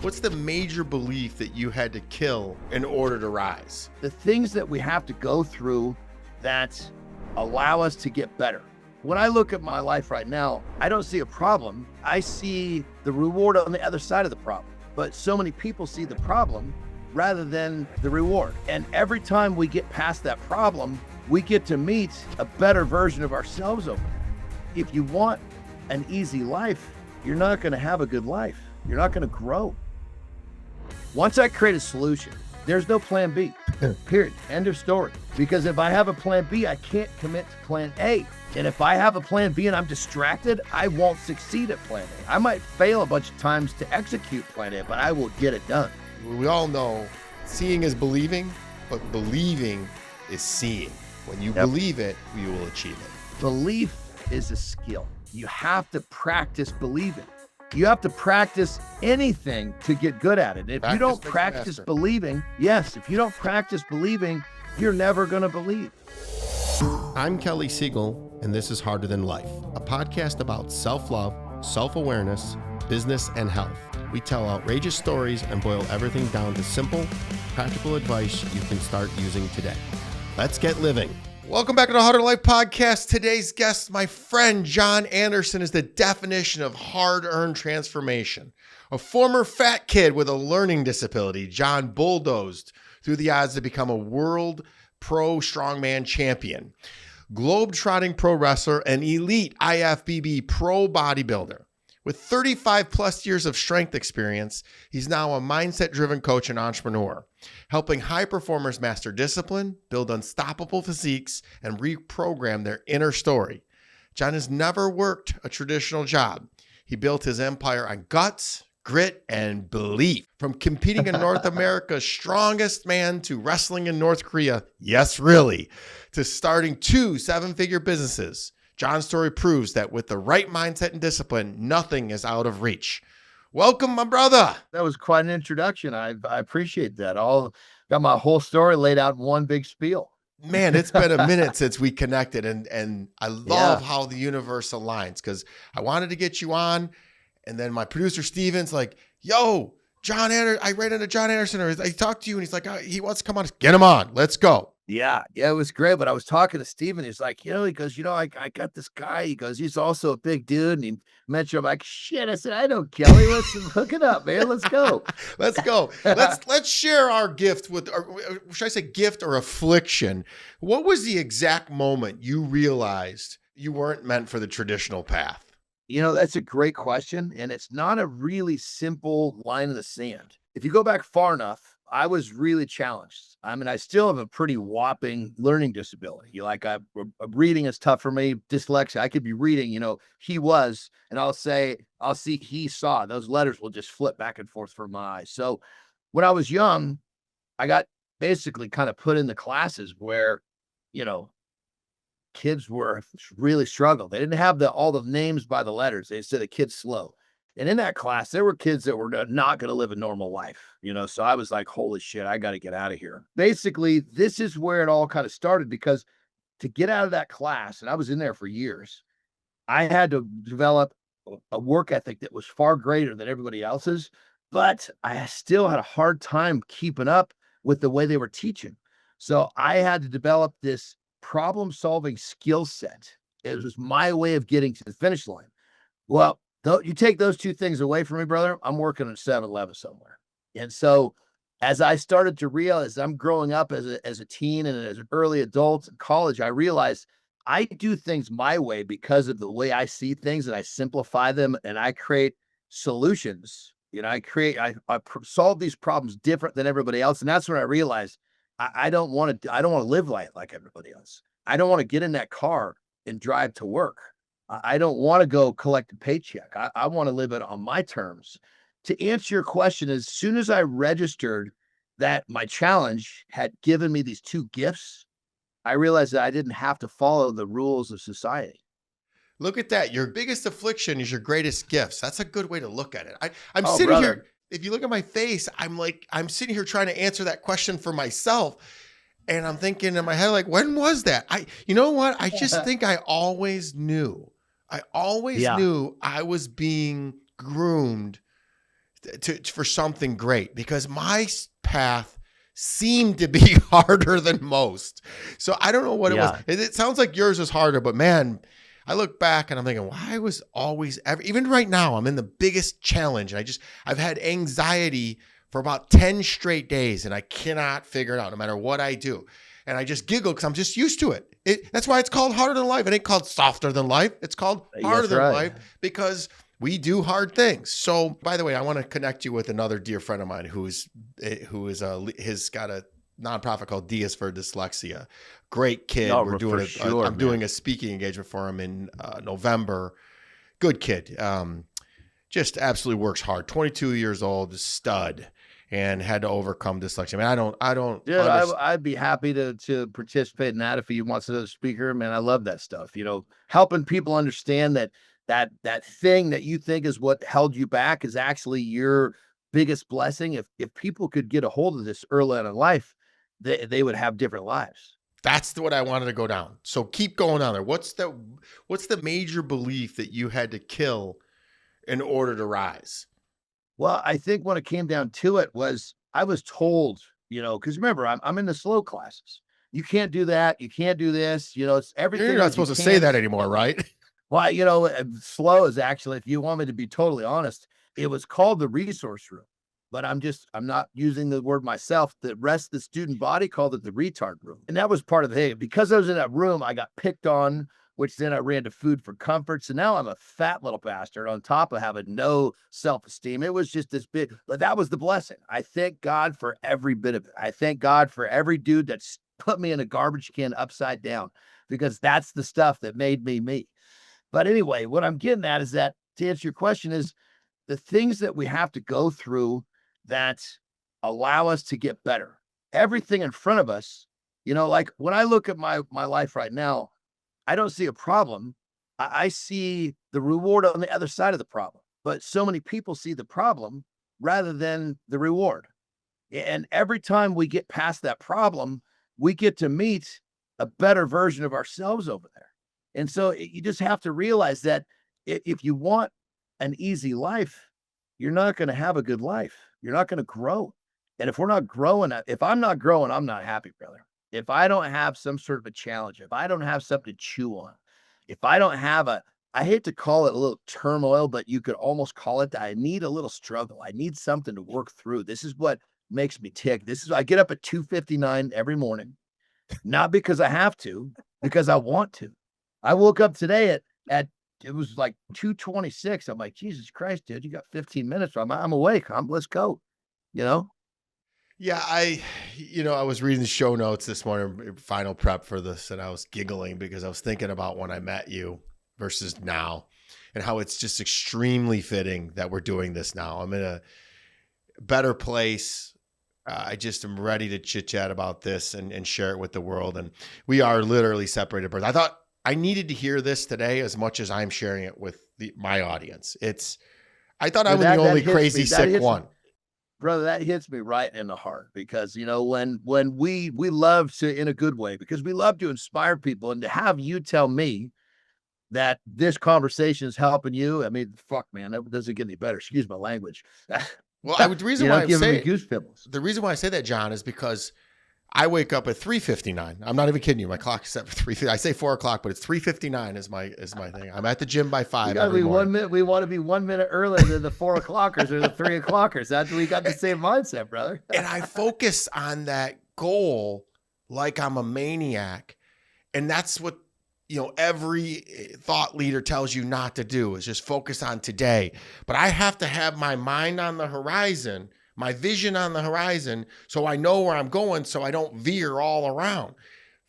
What's the major belief that you had to kill in order to rise? The things that we have to go through that allow us to get better. When I look at my life right now, I don't see a problem. I see the reward on the other side of the problem. But so many people see the problem rather than the reward. And every time we get past that problem, we get to meet a better version of ourselves over there. If you want an easy life, you're not going to have a good life. You're not going to grow. Once I create a solution, there's no plan B, period. End of story. Because if I have a plan B, I can't commit to plan A. And if I have a plan B and I'm distracted, I won't succeed at plan A. I might fail a bunch of times to execute plan A, but I will get it done. We all know seeing is believing, but believing is seeing. When you believe it, you will achieve it. Belief is a skill. You have to practice believing. You have to practice anything to get good at it. If you don't practice believing, if you don't practice believing, you're never going to believe. I'm Kelly Siegel, and this is Harder Than Life, a podcast about self-love, self-awareness, business, and health. We tell outrageous stories and boil everything down to simple, practical advice you can start using today. Let's get living. Welcome back to the Harder Than Life podcast. Today's guest, my friend Jon Andersen, is the definition of hard-earned transformation. A former fat kid with a learning disability, Jon bulldozed through the odds to become a world pro strongman champion, globe-trotting pro wrestler, and elite IFBB pro bodybuilder. With 35 plus years of strength experience, he's now a mindset-driven coach and entrepreneur, helping high performers master discipline, build unstoppable physiques, and reprogram their inner story. Jon has never worked a traditional job. He built his empire on guts, grit, and belief. From competing in North America's Strongest Man to wrestling in North Korea, yes, really, to starting 2 7-figure businesses. Jon's story proves that with the right mindset and discipline, nothing is out of reach. Welcome, my brother. That was quite an introduction. I appreciate that. Got my whole story laid out in one big spiel. Man, it's been a minute since we connected, and I love how the universe aligns, because I wanted to get you on, and then my producer Steven's like, yo, Jon Andersen, I ran into Jon Andersen, or I talked to you, and he's like, he wants to come on. Get him on. Let's go. Yeah, it was great. But I was talking to Steven. He's like, he goes, I got this guy. He goes, he's also a big dude. And he mentioned, I'm like, shit. I said, I know Kelly. Let's hook it up, man. Let's go. Let's go. Let's share our gift with, or should I say gift or affliction? What was the exact moment you realized you weren't meant for the traditional path? That's a great question. And it's not a really simple line in the sand. If you go back far enough, I was really challenged. I mean, I still have a pretty whopping learning disability. Reading is tough for me. Dyslexia, I could be reading, he was, and I'll see he saw. Those letters will just flip back and forth from my eyes. So when I was young, I got basically kind of put in the classes where, kids were really struggled. They didn't have all the names by the letters. They said the kid's slow. And in that class, there were kids that were not going to live a normal life, so I was like, holy shit, I got to get out of here. Basically, this is where it all kind of started, because to get out of that class, and I was in there for years, I had to develop a work ethic that was far greater than everybody else's, but I still had a hard time keeping up with the way they were teaching. So I had to develop this problem-solving skill set. It was my way of getting to the finish line. Well, you take those two things away from me, brother, I'm working at 7-Eleven somewhere. And so as I started to realize I'm growing up as a teen and as an early adult in college, I realized I do things my way because of the way I see things, and I simplify them and I create solutions. I solve these problems different than everybody else. And that's when I realized I don't want to live like everybody else. I don't want to get in that car and drive to work. I don't want to go collect a paycheck. I want to live it on my terms. To answer your question, as soon as I registered that my challenge had given me these two gifts, I realized that I didn't have to follow the rules of society. Look at that. Your biggest affliction is your greatest gifts. That's a good way to look at it. I'm sitting here. If you look at my face, I'm sitting here trying to answer that question for myself. And I'm thinking in my head, like, when was that? You know what? I just think I always knew. I always knew I was being groomed for something great, because my path seemed to be harder than most. So I don't know what it was. It sounds like yours was harder, but man, I look back and I'm thinking, why was always even right now, I'm in the biggest challenge. And I've had anxiety for about 10 straight days and I cannot figure it out no matter what I do. And I just giggle because I'm just used to it. That's why it's called Harder Than Life. It ain't called Softer Than Life. It's called Harder Than Life because we do hard things. So, by the way, I want to connect you with another dear friend of mine he's got a nonprofit called D is for Dyslexia. Great kid. We're doing I'm doing a speaking engagement for him in November. Good kid. Just absolutely works hard. 22 years old, stud, and had to overcome dyslexia. I mean, I don't. Dude, I'd be happy to participate in that if he wants another speaker. Man, I love that stuff. You know, helping people understand that thing that you think is what held you back is actually your biggest blessing. If people could get a hold of this early on in life, they would have different lives. That's what I wanted to go down. So keep going on there. What's the major belief that you had to kill in order to rise? Well, I think when it came down to it was I was told, because remember, I'm in the slow classes. You can't do that. You can't do this. It's everything. You're not supposed to say that anymore, right? Well, slow is actually, if you want me to be totally honest, it was called the resource room, but I'm not using the word myself. The rest of the student body called it the retard room. And that was part of the thing. Because I was in that room, I got picked on, which then I ran to Food for Comfort. So now I'm a fat little bastard on top of having no self-esteem. It was just this big, but that was the blessing. I thank God for every bit of it. I thank God for every dude that's put me in a garbage can upside down, because that's the stuff that made me me. But anyway, what I'm getting at is that, to answer your question, is the things that we have to go through that allow us to get better. Everything in front of us, like when I look at my life right now, I don't see a problem. I see the reward on the other side of the problem. But so many people see the problem rather than the reward. And every time we get past that problem, we get to meet a better version of ourselves over there. And so you just have to realize that if you want an easy life, you're not going to have a good life. You're not going to grow. And if we're not growing, if I'm not growing, I'm not happy, brother. If I don't have some sort of a challenge, if I don't have something to chew on, if I don't have I hate to call it a little turmoil, but you could almost call it that. I need a little struggle. I need something to work through. This is what makes me tick. I get up at 2:59 every morning, not because I have to, because I want to. I woke up today at it was like 2:26. I'm like, Jesus Christ, dude, you got 15 minutes. I'm awake. Let's go. Yeah, I was reading the show notes this morning, final prep for this, and I was giggling because I was thinking about when I met you versus now, and how it's just extremely fitting that we're doing this now. I'm in a better place. I just am ready to chit chat about this and share it with the world. And we are literally separated births. I thought I needed to hear this today as much as I'm sharing it with my audience. I thought I was the only crazy sick one. Brother, that hits me right in the heart, because, when we love to, in a good way, because we love to inspire people, and to have you tell me that this conversation is helping you. I mean, fuck, man, that doesn't get any better. Excuse my language. Well, the reason why I say that, Jon, is because I wake up at 3:59. I'm not even kidding you. My clock is set for 3:50. I say 4 o'clock, but it's 3:59 is my thing. I'm at the gym by 5 every morning. 1 minute. We want to be 1 minute earlier than the 4 o'clockers or the 3 o'clockers. We got the same mindset, brother. And I focus on that goal like I'm a maniac. And that's what, every thought leader tells you not to do, is just focus on today. But I have to have my mind on the horizon, my vision on the horizon, so I know where I'm going, so I don't veer all around.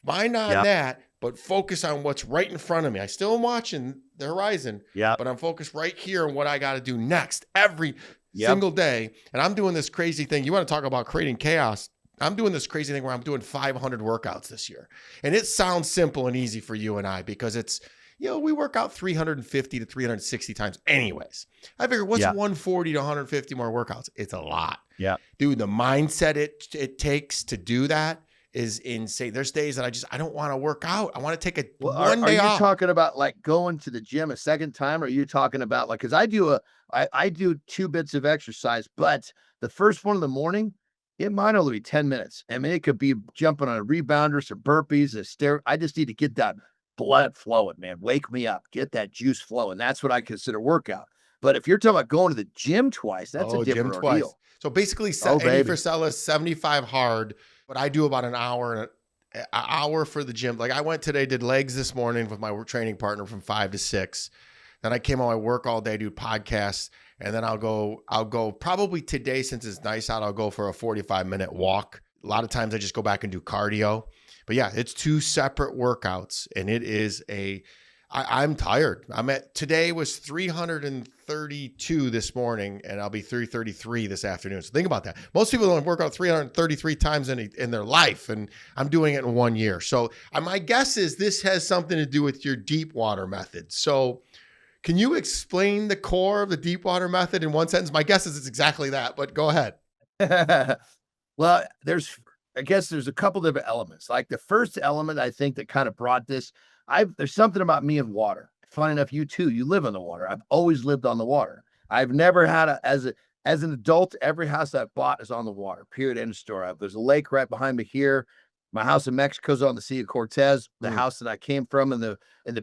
Mind on that, but focus on what's right in front of me. I still am watching the horizon, but I'm focused right here on what I got to do next every single day. And I'm doing this crazy thing. You want to talk about creating chaos? I'm doing this crazy thing where I'm doing 500 workouts this year. And it sounds simple and easy for you and I, because it's, we work out 350 to 360 times anyways. I figure what's 140 to 150 more workouts? It's a lot. Yeah. Dude, the mindset it takes to do that is insane. There's days that I don't want to work out. I want to take Well, one are day you off. talking about like going to the gym a second time? Or are you talking about like, cause I do 2 bits of exercise, but the first one in the morning, it might only be 10 minutes. I mean, it could be jumping on a rebounder, some burpees, a stair. I just need to get that blood flowing, man. Wake me up, get that juice flowing. That's what I consider workout. But if you're talking about going to the gym twice, that's a Oh, gym different twice. ordeal. So basically, Oh, Andy baby. Frisella is 75 hard, but I do about an hour for the gym. Like I went today, did legs this morning with my training partner from 5 to 6. Then I came on my work all day, do podcasts, and then I'll go probably today, since it's nice out, I'll go for a 45-minute walk. A lot of times I just go back and do cardio. But yeah, it's 2 separate workouts, and it is I'm tired. Today was 332 this morning, and I'll be 333 this afternoon. So think about that. Most people don't work out 333 times in their life, and I'm doing it in 1 year. So my guess is this has something to do with your deep water method. So can you explain the core of the deep water method in one sentence? My guess is it's exactly that, but go ahead. Well, I guess there's a couple different elements. Like the first element, I think that kind of brought this, there's something about me and water. Funny enough, you too, you live on the water. I've always lived on the water. I've never had as an adult, every house I've bought is on the water, period, end of story. There's a lake right behind me here. My house in Mexico is on the Sea of Cortez. The house that I came from in the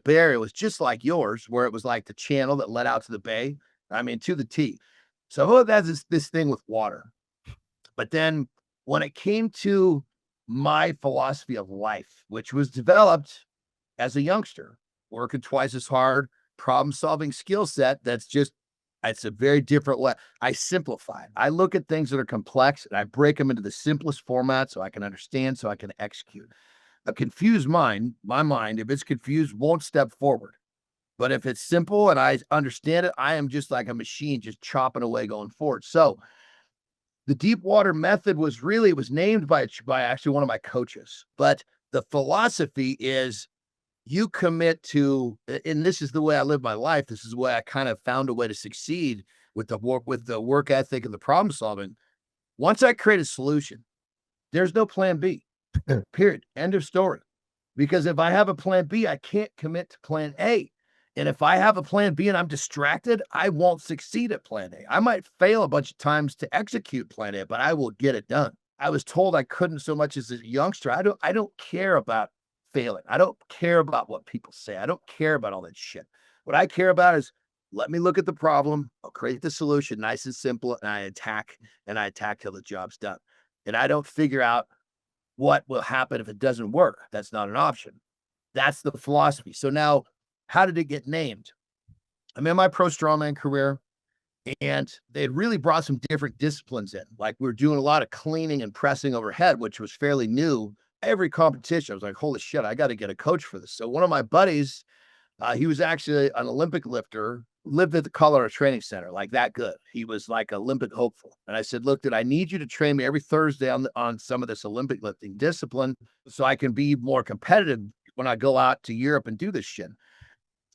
Bay Area was just like yours, where it was like the channel that led out to the bay. I mean, to the T. So that's this thing with water. But then when it came to my philosophy of life, which was developed as a youngster, working twice as hard, problem-solving skill set, it's a very different way. I simplify it. I look at things that are complex and I break them into the simplest format so I can understand, so I can execute. A confused mind, my mind, if it's confused, won't step forward. But if it's simple and I understand it, I am just like a machine, just chopping away going forward. So the deep water method was named by actually one of my coaches. But the philosophy is you commit to, and this is the way I live my life. This is the way I kind of found a way to succeed with the work ethic and the problem solving. Once I create a solution, there's no plan B, period. End of story. Because if I have a plan B, I can't commit to plan A. And if I have a plan B and I'm distracted, I won't succeed at plan A. I might fail a bunch of times to execute plan A, but I will get it done. I was told I couldn't so much as a youngster. I don't care about failing. I don't care about what people say. I don't care about all that shit. What I care about is let me look at the problem. I'll create the solution, nice and simple, and I attack till the job's done. And I don't figure out what will happen if it doesn't work. That's not an option. That's the philosophy. So now, how did it get named? I'm in my pro strongman career, and they had really brought some different disciplines in. Like we were doing a lot of cleaning and pressing overhead, which was fairly new. Every competition, I was like, holy shit, I got to get a coach for this. So one of my buddies, he was actually an Olympic lifter, lived at the Colorado Training Center, like that good. He was like Olympic hopeful. And I said, look, dude, I need you to train me every Thursday on some of this Olympic lifting discipline so I can be more competitive when I go out to Europe and do this shit.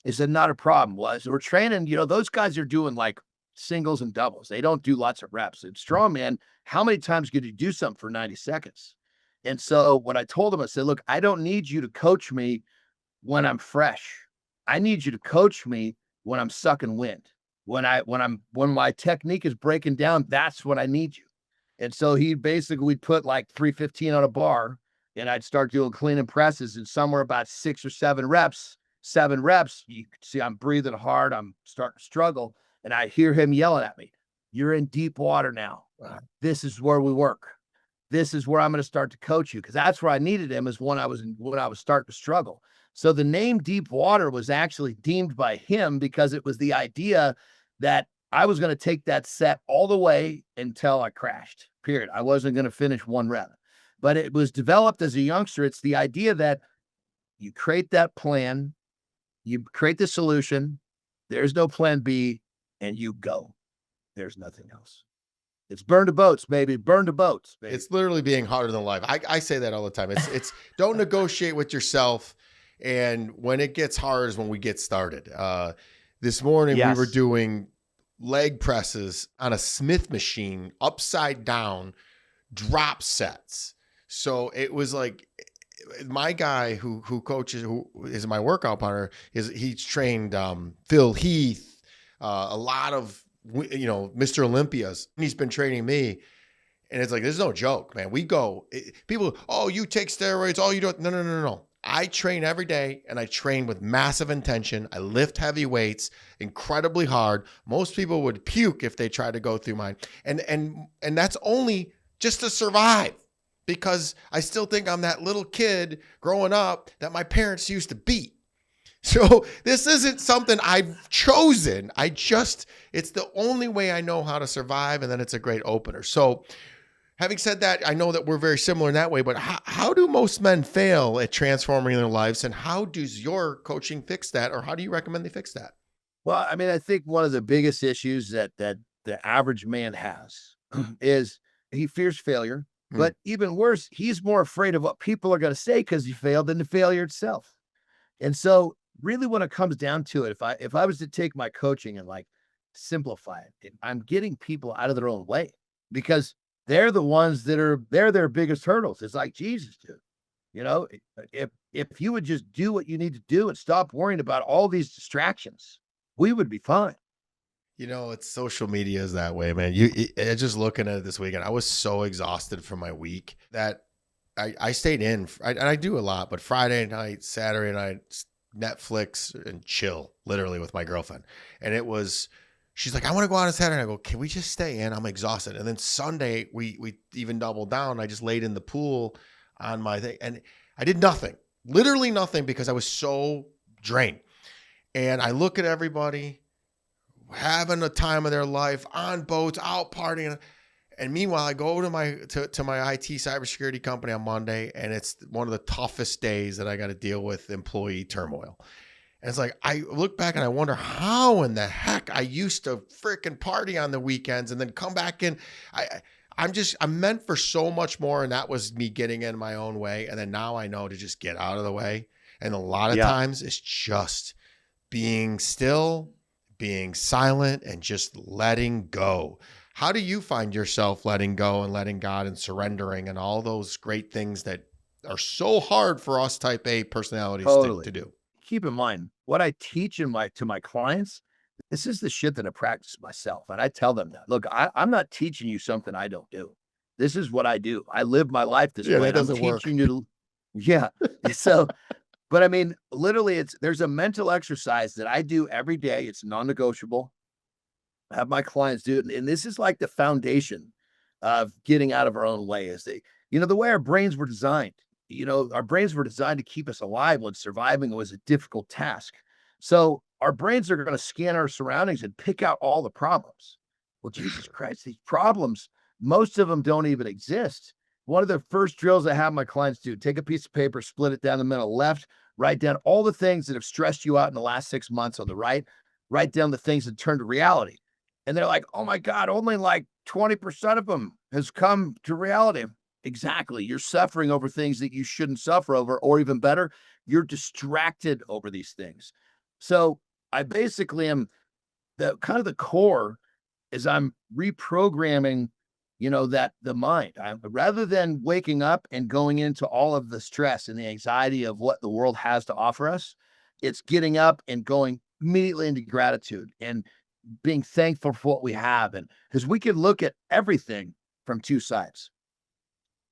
He said, not a problem. Well, so we're training, those guys are doing like singles and doubles. They don't do lots of reps. In strongman, how many times could you do something for 90 seconds? And so when I told him, I said, look, I don't need you to coach me when I'm fresh. I need you to coach me when I'm sucking wind. When my technique is breaking down, that's when I need you. And so we'd put like 315 on a bar and I'd start doing clean and presses, and somewhere about 6 or 7 reps, you can see I'm breathing hard. I'm starting to struggle. And I hear him yelling at me, you're in deep water now. This is where we work. This is where I'm going to start to coach you. Cause that's where I needed him, is when I was starting to struggle. So the name Deep Water was actually deemed by him because it was the idea that I was going to take that set all the way until I crashed, period. I wasn't going to finish one rep, but it was developed as a youngster. It's the idea that you create that plan, you create the solution, there's no plan B, and you go. There's nothing else. It's burn to boats, baby. Burn to boats, baby. It's literally being harder than life. I say that all the time. It's don't negotiate with yourself. And when it gets hard is when we get started. This morning we were doing leg presses on a Smith machine, upside down, drop sets. So it was like my guy who coaches, who is my workout partner, he's trained Phil Heath, a lot of Mr. Olympias. He's been training me, and it's like, there's no joke, man. We go, people, oh, you take steroids, oh, you don't. No, no, no, no, no. I train every day, and I train with massive intention. I lift heavy weights incredibly hard. Most people would puke if they tried to go through mine, and that's only just to survive, because I still think I'm that little kid growing up that my parents used to beat. So this isn't something I've chosen. It's the only way I know how to survive, and then it's a great opener. So having said that, I know that we're very similar in that way, but how do most men fail at transforming their lives, and how does your coaching fix that, or how do you recommend they fix that? Well, I mean, I think one of the biggest issues that the average man has is he fears failure, but even worse, he's more afraid of what people are going to say because he failed than the failure itself. And so really when it comes down to it, if I was to take my coaching and like simplify it, I'm getting people out of their own way, because they're the ones they're their biggest hurdles. It's like Jesus, dude. You know, if you would just do what you need to do and stop worrying about all these distractions, we would be fine. It's social media is that way, man. Just looking at it this weekend, I was so exhausted from my week that I stayed in. And I do a lot, but Friday night, Saturday night, Netflix and chill, literally, with my girlfriend. And she's like, I want to go out on Saturday. I go, can we just stay in? I'm exhausted. And then Sunday, we even doubled down. I just laid in the pool on my thing, and I did nothing, literally nothing, because I was so drained. And I look at everybody having a time of their life on boats, out partying. And meanwhile, I go to my IT cybersecurity company on Monday, and it's one of the toughest days that I got to deal with employee turmoil. And it's like, I look back and I wonder how in the heck I used to freaking party on the weekends and then come back in. I'm meant for so much more. And that was me getting in my own way. And then now I know to just get out of the way. And a lot of times it's just being still, being silent, and just letting go. How do you find yourself letting go and letting God and surrendering and all those great things that are so hard for us type A personalities to do? Keep in mind, what I teach to my clients, this is the shit that I practice myself. And I tell them that, look, I'm not teaching you something I don't do. This is what I do. I live my life this way. That doesn't work. Yeah. So, but I mean, literally, there's a mental exercise that I do every day. It's non-negotiable. I have my clients do it. And this is like the foundation of getting out of our own way. The way our brains were designed. Our brains were designed to keep us alive when surviving was a difficult task. So our brains are going to scan our surroundings and pick out all the problems. Well, Jesus Christ, these problems, most of them don't even exist. One of the first drills I have my clients do, take a piece of paper, split it down the middle, left, write down all the things that have stressed you out in the last 6 months. On the right, write down the things that turn to reality. And they're like, oh my God, only like 20% of them has come to reality. Exactly. You're suffering over things that you shouldn't suffer over, or even better, you're distracted over these things. So I basically am the core is I'm reprogramming, that the mind. Rather than waking up and going into all of the stress and the anxiety of what the world has to offer us, it's getting up and going immediately into gratitude and being thankful for what we have. And because we can look at everything from two sides.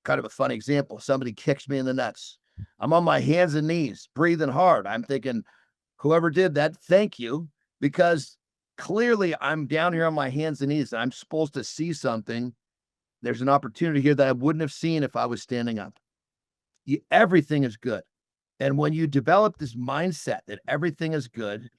Kind of a funny example. Somebody kicks me in the nuts. I'm on my hands and knees, breathing hard. I'm thinking, whoever did that, thank you, because clearly I'm down here on my hands and knees. And I'm supposed to see something. There's an opportunity here that I wouldn't have seen if I was standing up. Everything is good. And when you develop this mindset that everything is good,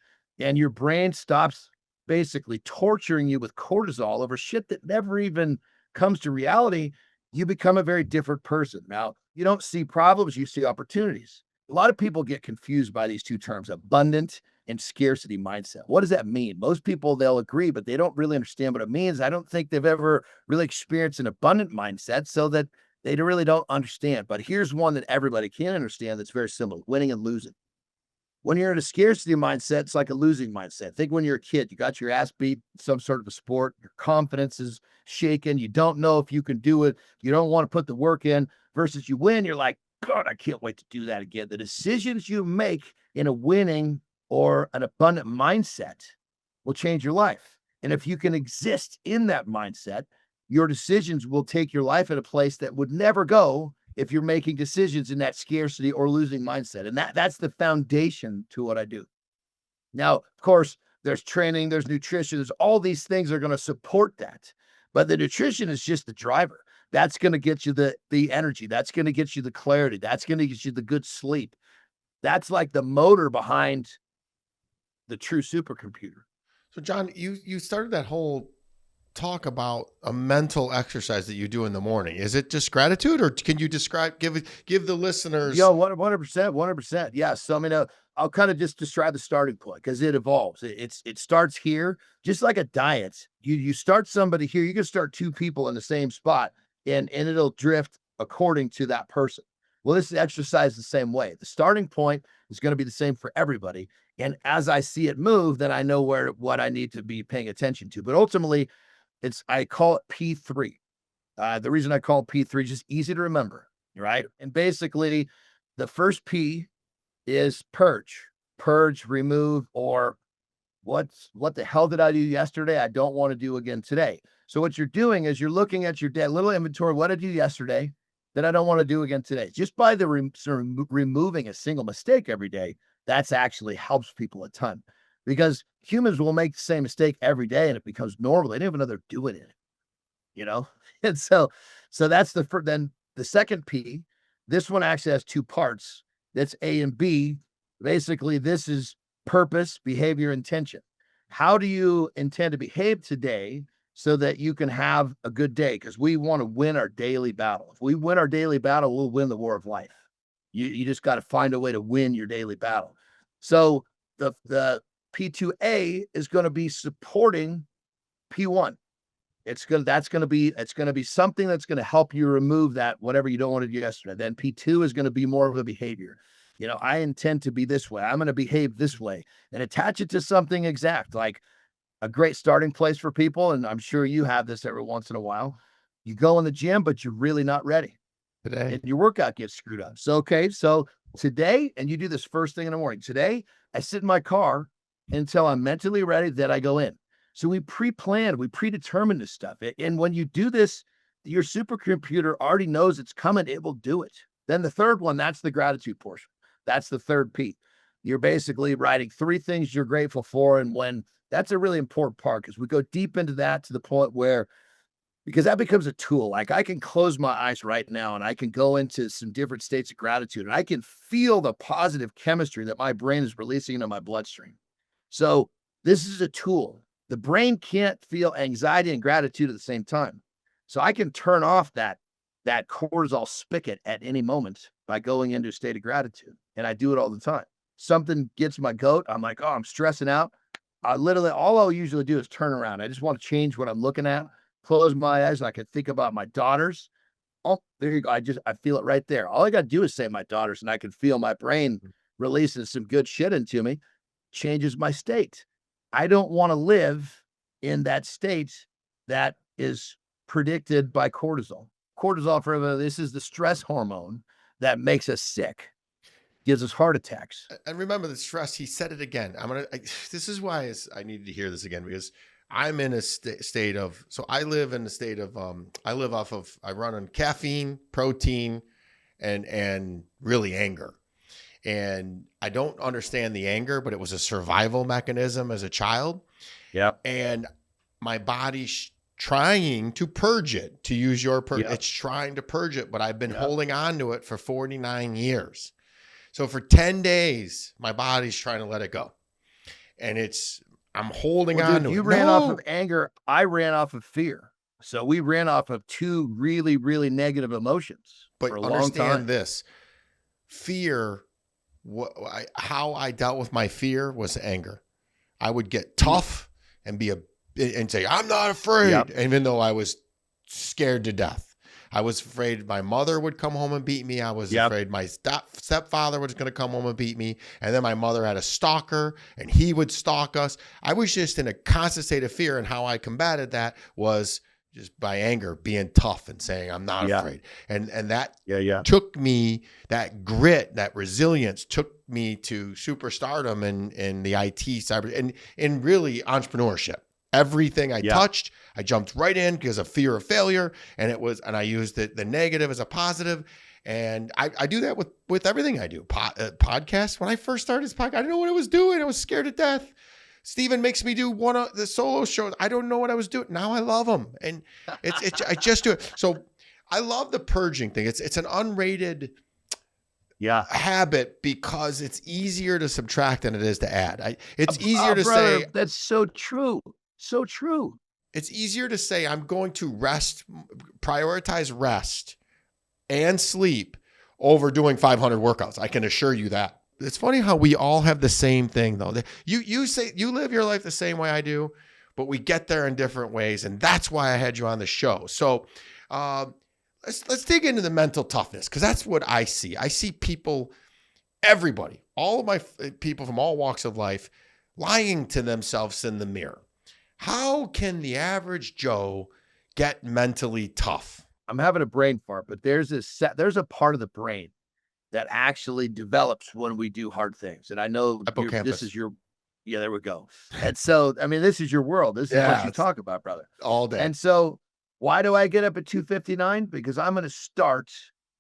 and your brain stops basically torturing you with cortisol over shit that never even comes to reality, you become a very different person. Now, you don't see problems, you see opportunities. A lot of people get confused by these two terms, abundant and scarcity mindset. What does that mean? Most people, they'll agree, but they don't really understand what it means. I don't think they've ever really experienced an abundant mindset, so that they really don't understand. But here's one that everybody can understand that's very similar: winning and losing. When you're in a scarcity mindset, it's like a losing mindset. Think when you're a kid, you got your ass beat in some sort of a sport, your confidence is shaken, you don't know if you can do it, you don't want to put the work in. versus you win, you're like, God, I can't wait to do that again. The decisions you make in a winning or an abundant mindset will change your life. And if you can exist in that mindset, your decisions will take your life at a place that would never go if you're making decisions in that scarcity or losing mindset. And that's the foundation to what I do. Now, of course, there's training, there's nutrition, there's all these things are going to support that. But the nutrition is just the driver. That's going to get you the energy. That's going to get you the clarity. That's going to get you the good sleep. That's like the motor behind the true supercomputer. So Jon, you started that whole talk about a mental exercise that you do in the morning. Is it just gratitude, or can you describe, give the listeners? 100%. Yeah. So, I mean, I'll kind of just describe the starting point because it evolves. It starts here, just like a diet. You start somebody here, you can start two people in the same spot and it'll drift according to that person. Well, this exercise the same way. The starting point is going to be the same for everybody. And as I see it move, then I know what I need to be paying attention to. But ultimately, I call it P3. The reason I call it P3 is just easy to remember, right? And basically, the first P is purge, remove, or what the hell did I do yesterday? I don't want to do again today. So what you're doing is you're looking at your little inventory. What did I do yesterday that I don't want to do again today? Just by the removing a single mistake every day, that's actually helps people a ton, because humans will make the same mistake every day and it becomes normal. They don't even know they're doing it, you know? And so that's then the second P. This one actually has two parts. That's A and B. Basically, this is purpose, behavior, intention. How do you intend to behave today so that you can have a good day? Because we want to win our daily battle. If we win our daily battle, we'll win the war of life. You just got to find a way to win your daily battle. So the P2A is going to be supporting P1. It's going to be something that's going to help you remove that, whatever you don't want to do yesterday. Then P2 is going to be more of a behavior. You know, I intend to be this way. I'm going to behave this way, and attach it to something exact, like a great starting place for people. And I'm sure you have this every once in a while. You go in the gym, but you're really not ready Today, and your workout gets screwed up. So today, and you do this first thing in the morning. Today, I sit in my car until I'm mentally ready, then I go in. So we pre-planned, we predetermined this stuff. And when you do this, your supercomputer already knows it's coming. It will do it. Then the third one, that's the gratitude portion. That's the third P. You're basically writing 3 things you're grateful for. And when that's a really important part, because we go deep into that to the point where, because that becomes a tool. Like I can close my eyes right now and I can go into some different states of gratitude and I can feel the positive chemistry that my brain is releasing into my bloodstream. So this is a tool. The brain can't feel anxiety and gratitude at the same time. So I can turn off that cortisol spigot at any moment by going into a state of gratitude. And I do it all the time. Something gets my goat. I'm like, oh, I'm stressing out. All I'll usually do is turn around. I just want to change what I'm looking at. Close my eyes and I can think about my daughters. Oh, there you go. I feel it right there. All I got to do is say my daughters and I can feel my brain releasing some good shit into me. Changes my state. I don't want to live in that state that is predicted by cortisol. Cortisol, for everyone, this is the stress hormone that makes us sick, gives us heart attacks. And remember the stress. He said it again. This is why I needed to hear this again, because I'm in a state of, so I live in a state of, I run on caffeine, protein, and really anger. And I don't understand the anger, but it was a survival mechanism as a child. Yeah. And my body's trying to purge it, to use your Yep. It's trying to purge it, but I've been holding on to it for 49 years. So for 10 days, my body's trying to let it go. And I'm holding on to it. You ran off of anger. I ran off of fear. So we ran off of 2 really, really negative emotions for a long time. But understand this. Fear, how I dealt with my fear was anger. I would get tough and say, I'm not afraid, even though I was scared to death. I was afraid my mother would come home and beat me. I was afraid my stepfather was going to come home and beat me. And then my mother had a stalker and he would stalk us. I was just in a constant state of fear. And how I combated that was just by anger, being tough and saying, I'm not afraid. And that took me, that grit, that resilience took me to superstardom in the IT cyber and in really entrepreneurship. Everything I touched, I jumped right in because of fear of failure. And I used the negative as a positive. And I do that with everything I do. Podcasts. When I first started this podcast, I didn't know what I was doing. I was scared to death. Steven makes me do one of the solo shows. I don't know what I was doing. Now I love them. And I just do it. So I love the purging thing. It's an unrated habit because it's easier to subtract than it is to add. It's easier to say. That's so true. So true. It's easier to say, I'm going to prioritize rest and sleep over doing 500 workouts. I can assure you that. It's funny how we all have the same thing though. You say you live your life the same way I do, but we get there in different ways. And that's why I had you on the show. So let's dig into the mental toughness, because that's what I see. I see people, everybody, all of my people from all walks of life lying to themselves in the mirror. How can the average Joe get mentally tough? I'm having a brain fart, but there's a part of the brain that actually develops when we do hard things. And I know this is your, there we go. And so, I mean, this is your world. This is what you talk about, brother. All day. And so why do I get up at 2:59? Because I'm going to start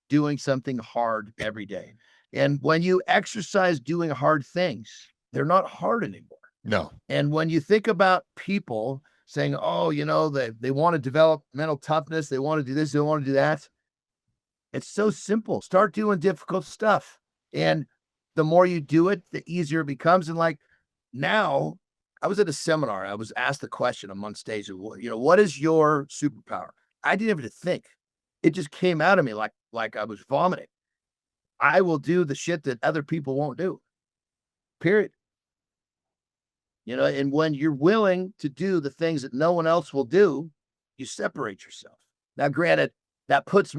doing something hard every day. And when you exercise doing hard things, they're not hard anymore. No. And when you think about people saying, oh, they want to develop mental toughness, they want to do this, they want to do that. It's so simple. Start doing difficult stuff. And the more you do it, the easier it becomes. And like now, I was at a seminar. I was asked the question on one stage, what is your superpower? I didn't have to think. It just came out of me like I was vomiting. I will do the shit that other people won't do. Period. And when you're willing to do the things that no one else will do, you separate yourself. Now, granted, that puts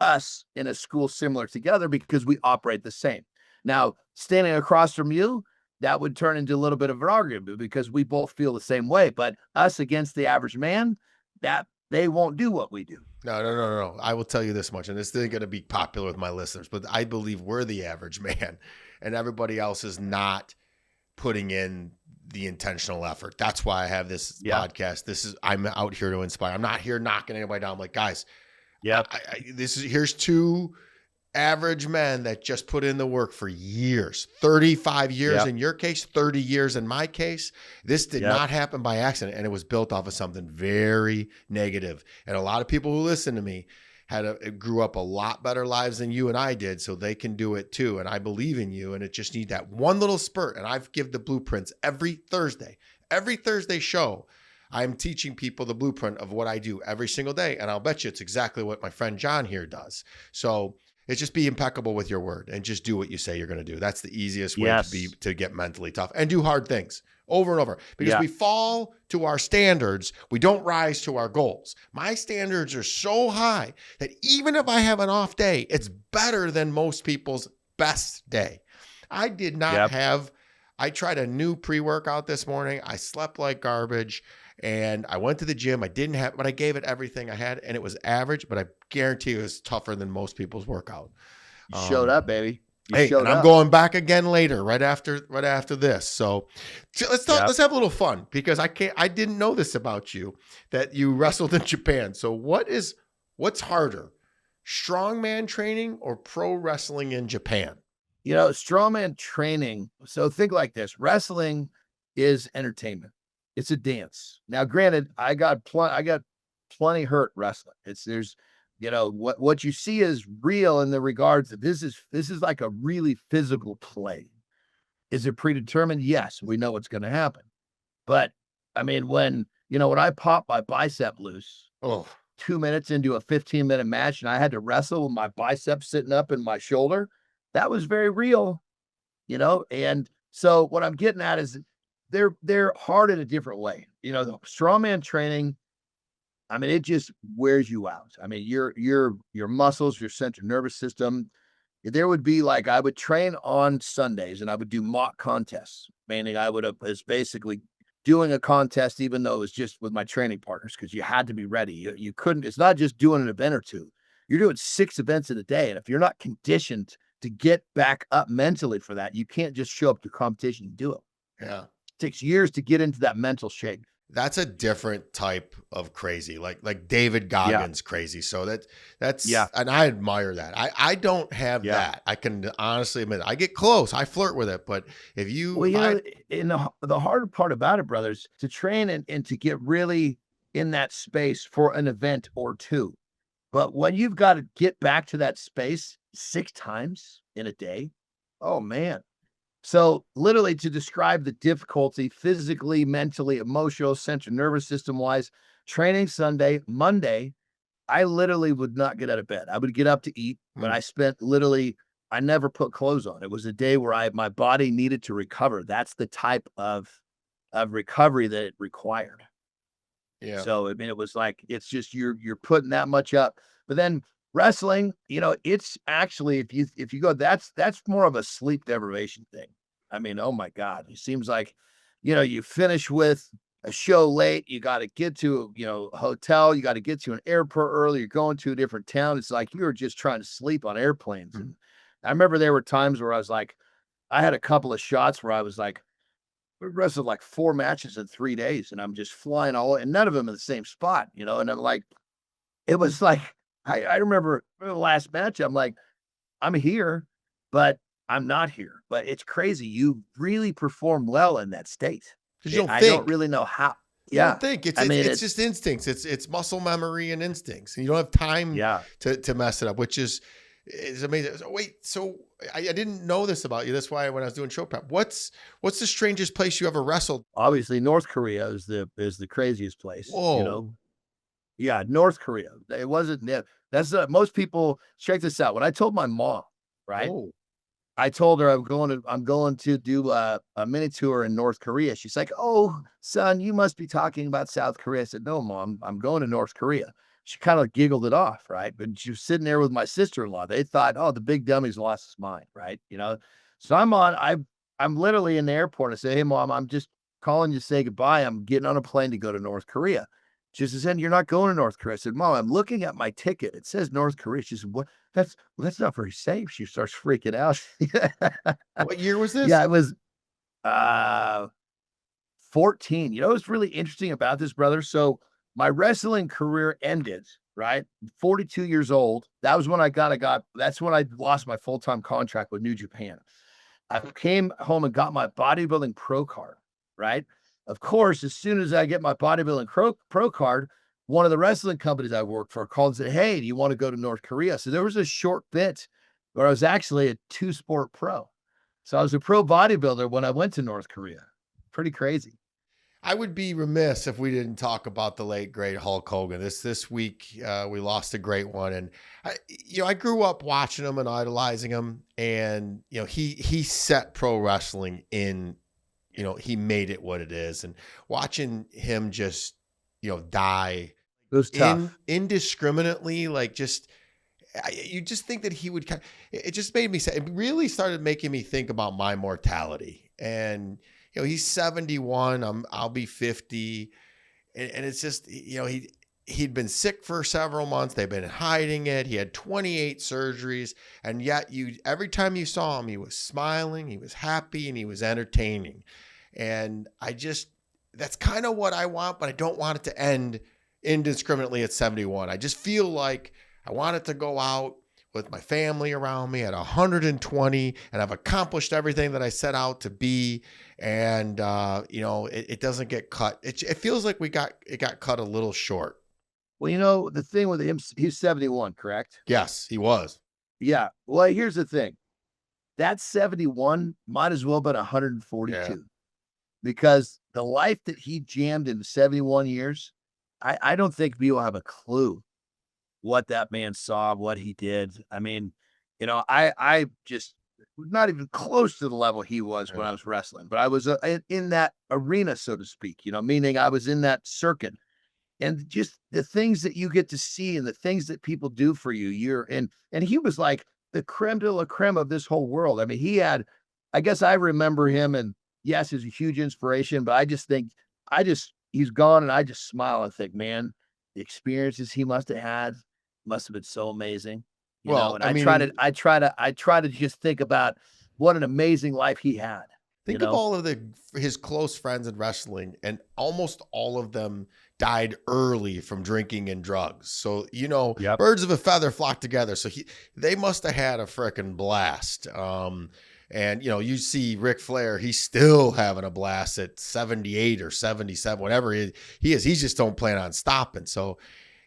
us in a school similar together because we operate the same. Now, standing across from you, that would turn into a little bit of an argument because we both feel the same way. But us against the average man, that they won't do what we do. No. I will tell you this much, and this isn't going to be popular with my listeners, but I believe we're the average man and everybody else is not putting in the intentional effort. That's why I have this podcast. I'm out here to inspire. I'm not here knocking anybody down. I'm like, guys, here's two average men that just put in the work for years, 35 years in your case, 30 years in my case. This did not happen by accident, and it was built off of something very negative. And a lot of people who listen to me grew up a lot better lives than you and I did, so they can do it too. And I believe in you, and it just need that one little spurt. And I've give the blueprints every Thursday show. I'm teaching people the blueprint of what I do every single day. And I'll bet you it's exactly what my friend Jon here does. So it's just be impeccable with your word and just do what you say you're going to do. That's the easiest way to get mentally tough, and do hard things over and over, because we fall to our standards. We don't rise to our goals. My standards are so high that even if I have an off day, it's better than most people's best day. I did not I tried a new pre-workout this morning. I slept like garbage and I went to the gym. But I gave it everything I had, and it was average, but I guarantee it was tougher than most people's workout. You showed up, baby. I'm going back again later, right after this. So let's talk. Let's have a little fun, because I didn't know this about you, that you wrestled in Japan. So what's harder, strongman training or pro wrestling in Japan? Strongman training. So think like this: wrestling is entertainment. It's a dance. Now, granted, I got plenty hurt wrestling. There's what you see is real in the regards that this is like a really physical play. Is it predetermined? Yes, we know what's going to happen. But I mean, when I popped my bicep loose, 2 minutes into a 15-minute match, and I had to wrestle with my biceps sitting up in my shoulder, that was very real, And so what I'm getting at is they're hard in a different way. The strongman training, I mean, it just wears you out. I mean, your muscles, your central nervous system. There would be I would train on Sundays and I would do mock contests, meaning I would basically doing a contest, even though it was just with my training partners, because you had to be ready. You couldn't, it's not just doing an event or two. You're doing 6 events in a day. And if you're not conditioned to get back up mentally for that, you can't just show up to competition and do it. Yeah. It takes years to get into that mental shape. That's a different type of crazy, like David Goggins crazy. So that's and I admire that. I don't have that. I can honestly admit I get close. I flirt with it, but if you, well, you know, in the harder part about it, brothers, to train and to get really in that space for an event or two. But when you've got to get back to that space 6 times in a day, oh man. So literally to describe the difficulty physically, mentally, emotional, central nervous system wise, training Sunday, Monday, I literally would not get out of bed. I would get up to eat, but I never put clothes on. It was a day where my body needed to recover. That's the type of recovery that it required. Yeah. So, I mean, it was like, it's just, you're putting that much up, but then wrestling, you know, it's actually, if you go, that's more of a sleep deprivation thing. I mean, oh my God, it seems like, you know, you finish with a show late, you got to get to, you know, a hotel, you got to get to an airport early, you're going to a different town. It's like, you were just trying to sleep on airplanes. And I remember there were times where I was like, I had a couple of shots where I was like, we wrestled like 4 matches in 3 days and I'm just flying and none of them in the same spot, you know? And I'm like, it was like, I remember the last match, I'm like, I'm here, but I'm not here. But it's crazy. You really perform well in that state. Because you don't I think. don't really know how. You don't think. It's just instincts. It's muscle memory and instincts. And you don't have time to mess it up, which is amazing. So wait, so I didn't know this about you. That's why when I was doing show prep, what's the strangest place you ever wrestled? Obviously, North Korea is the craziest place. Whoa. You know? Yeah, North Korea. It wasn't. That's most people. Check this out. When I told my mom, right? Oh. I told her I'm going to do a mini tour in North Korea. She's like, "Oh, son, you must be talking about South Korea." I said, "No, Mom, I'm going to North Korea." She kind of giggled it off, right? But she was sitting there with my sister-in-law. They thought, "Oh, the big dummy's lost his mind," right? You know. So I'm literally in the airport. I say, "Hey, Mom, I'm just calling you to say goodbye. I'm getting on a plane to go to North Korea." She said, "You're not going to North Korea." I said, "Mom, I'm looking at my ticket. It says North Korea." She said, "What? That's not very safe." She starts freaking out. What year was this? Yeah, it was 14. You know what's really interesting about this, brother? So my wrestling career ended, right? 42 years old. That was when that's when I lost my full-time contract with New Japan. I came home and got my bodybuilding pro card, right? Of course, as soon as I get my bodybuilding pro card, one of the wrestling companies I worked for called and said, "Hey, do you want to go to North Korea?" So there was a short bit where I was actually a 2-sport pro. So I was a pro bodybuilder when I went to North Korea. Pretty crazy. I would be remiss if we didn't talk about the late great Hulk Hogan. This week we lost a great one, and I grew up watching him and idolizing him, and he set pro wrestling in. He made it what it is, and watching him just, die It was tough. Indiscriminately, like you just think that he would it just made me say, it really started making me think about my mortality. And, he's 71, I'll be 50. And it's just, he'd been sick for several months. They've been hiding it. He had 28 surgeries. And yet every time you saw him, he was smiling, he was happy, and he was entertaining. And that's kind of what I want, but I don't want it to end indiscriminately at 71. I just feel like I want it to go out with my family around me at 120, and I've accomplished everything that I set out to be. And, it doesn't get cut. It feels like it got cut a little short. Well, the thing with him, he's 71, correct? Yes, he was. Yeah. Well, here's the thing. That 71 might as well have been 142. Yeah. Because the life that he jammed in 71 years, I don't think people have a clue what that man saw, what he did. I mean, I just was not even close to the level he was when I was wrestling, but I was in that arena, so to speak, meaning I was in that circuit. And just the things that you get to see and the things that people do for you, and he was like the creme de la creme of this whole world. I mean, I guess I remember him, and yes, he's a huge inspiration, but I just think he's gone, and I just smile and think, man, the experiences he must have had must have been so amazing, Well, and I I try to just think about what an amazing life he had, you think of know? all of his close friends in wrestling, and almost all of them died early from drinking and drugs. So, Yep. birds of a feather flock together. So they must have had a freaking blast. And you see Ric Flair, he's still having a blast at 78 or 77, whatever he is. He just don't plan on stopping. So,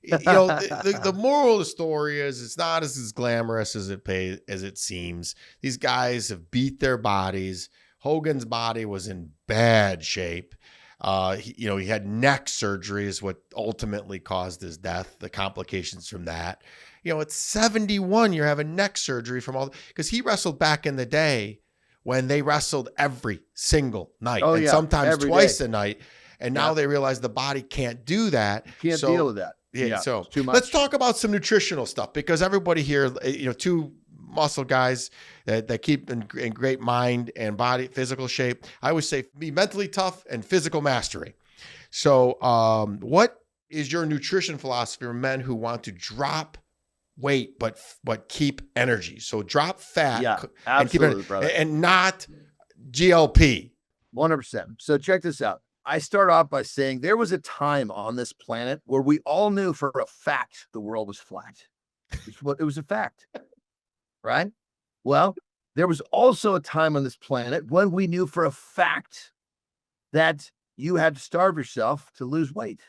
the moral of the story is it's not as glamorous as it seems. These guys have beat their bodies. Hogan's body was in bad shape. He had neck surgery is what ultimately caused his death, the complications from that. At 71, you're having neck surgery because he wrestled back in the day when they wrestled every single night, Oh, and yeah, sometimes every twice day. a night. And now Yep. they realize the body can't do that. Can't So, deal with that. yeah, so it's too much. let's talk about some nutritional stuff, because everybody here, two muscle guys that keep in great mind and body, physical shape. I always say be mentally tough and physical mastery. So what is your nutrition philosophy for men who want to drop weight but keep energy? So drop fat Yeah, and keep absolutely, it brother. and not GLP. 100%. So check this out. I start off by saying there was a time on this planet where we all knew for a fact the world was flat. It was a fact, right? Well, there was also a time on this planet when we knew for a fact that you had to starve yourself to lose weight.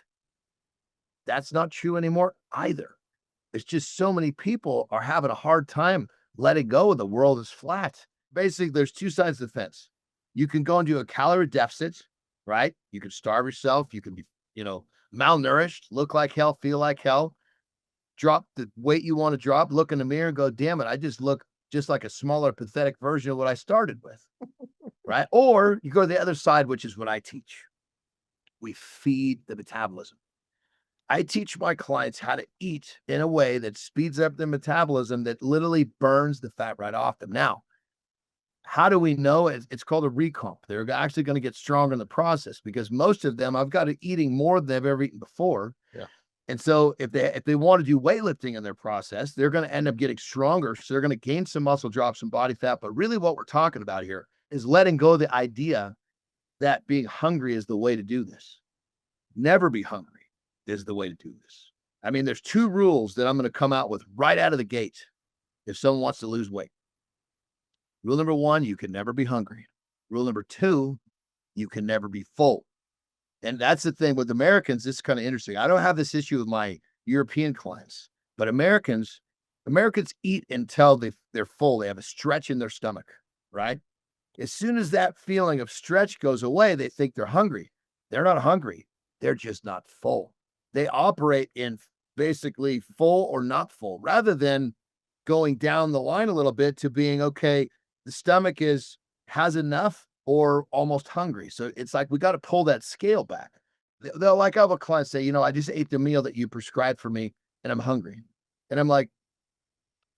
That's not true anymore either. It's just so many people are having a hard time letting go of the world is flat. Basically, there's two sides of the fence. You can go into a calorie deficit, right? You can starve yourself. You can be, malnourished, look like hell, feel like hell, drop the weight you want to drop, look in the mirror and go, damn it, I just look just like a smaller, pathetic version of what I started with, right? Or you go to the other side, which is what I teach. We feed the metabolism. I teach my clients how to eat in a way that speeds up their metabolism, that literally burns the fat right off them. Now, how do we know? It's called a recomp. They're actually going to get stronger in the process because most of them, I've got to eating more than they've ever eaten before. Yeah. And so if they want to do weightlifting in their process, they're going to end up getting stronger. So they're going to gain some muscle, drop some body fat. But really what we're talking about here is letting go of the idea that being hungry is the way to do this. Never be hungry is the way to do this. I mean, there's two rules that I'm going to come out with right out of the gate if someone wants to lose weight. Rule number one, you can never be hungry. Rule number two, you can never be full. And that's the thing with Americans. This is kind of interesting. I don't have this issue with my European clients, but Americans eat until they're full. They have a stretch in their stomach, right? As soon as that feeling of stretch goes away, they think they're hungry. They're not hungry. They're just not full. They operate in basically full or not full, rather than going down the line a little bit to being, okay, the stomach has enough or almost hungry. So it's like, we got to pull that scale back. They'll, like, I have a client say, I just ate the meal that you prescribed for me and I'm hungry. And I'm like,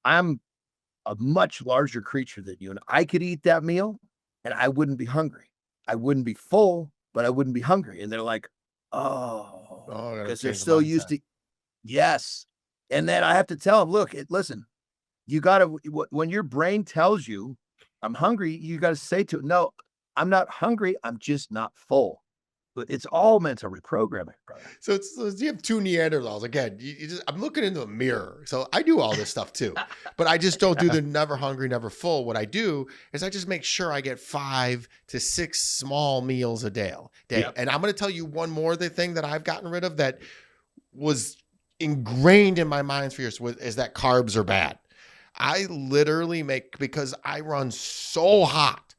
I'm a much larger creature than you. And I could eat that meal and I wouldn't be hungry. I wouldn't be full, but I wouldn't be hungry. And they're like, oh, because they're so used to, yes. And then I have to tell them, look, listen, you got to, when your brain tells you I'm hungry, you got to say to it, no, I'm not hungry. I'm just not full. But it's all mental reprogramming, brother. So you have two Neanderthals. Again, I'm looking into a mirror. So I do all this stuff too, but I just don't do the never hungry, never full. What I do is I just make sure I get 5 to 6 small meals a day. Yep. And I'm going to tell you one more thing that I've gotten rid of that was ingrained in my mind for years is that carbs are bad. I literally because I run so hot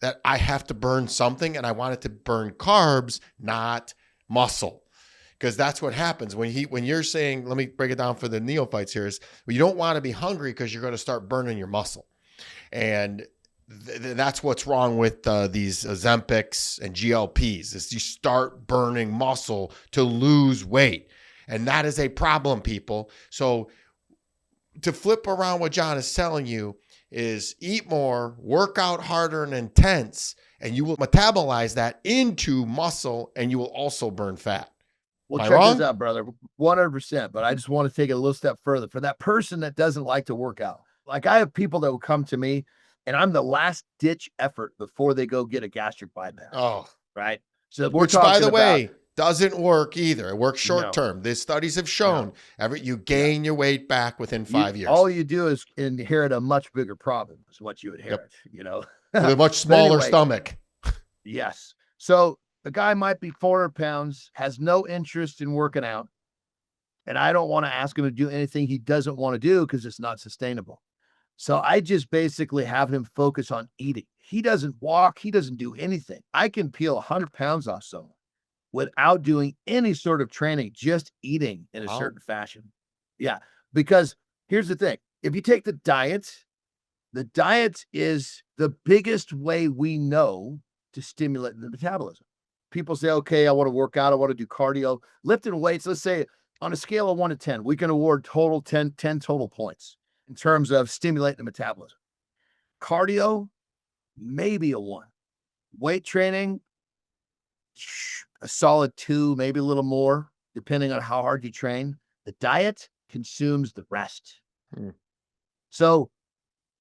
that I have to burn something, and I want it to burn carbs, not muscle. Because that's what happens when you're saying, let me break it down for the neophytes here, is you don't want to be hungry because you're going to start burning your muscle. And that's what's wrong with these Ozempics and GLPs, is you start burning muscle to lose weight. And that is a problem, people. So to flip around what Jon is telling you, is eat more, work out harder and intense, and you will metabolize that into muscle and you will also burn fat. Well, Am I check wrong? this out, brother. 100%. But I just want to take it a little step further. For that person that doesn't like to work out, like I have people that will come to me and I'm the last ditch effort before they go get a gastric bypass. Oh, Right. So we're which, talking by the about, way, doesn't work either. It works short no, term. The studies have shown no. you gain your weight back within 5 years. All you do is inherit a much bigger problem is what you Yep. inherit, you know. With a much But smaller anyway, stomach. yes. So the guy might be 400 pounds, has no interest in working out. And I don't want to ask him to do anything he doesn't want to do because it's not sustainable. So I just basically have him focus on eating. He doesn't walk, he doesn't do anything. I can peel 100 pounds off someone without doing any sort of training, just eating in a Wow. certain fashion. Yeah. Because here's the thing, if you take the diet is the biggest way we know to stimulate the metabolism. People say, okay, I want to work out, I want to do cardio, lifting weights. Let's say on a scale of 1 to 10, we can award total 10 total points in terms of stimulating the metabolism. Cardio, maybe a 1. Weight training, a solid 2, maybe a little more, depending on how hard you train. The diet consumes the rest. So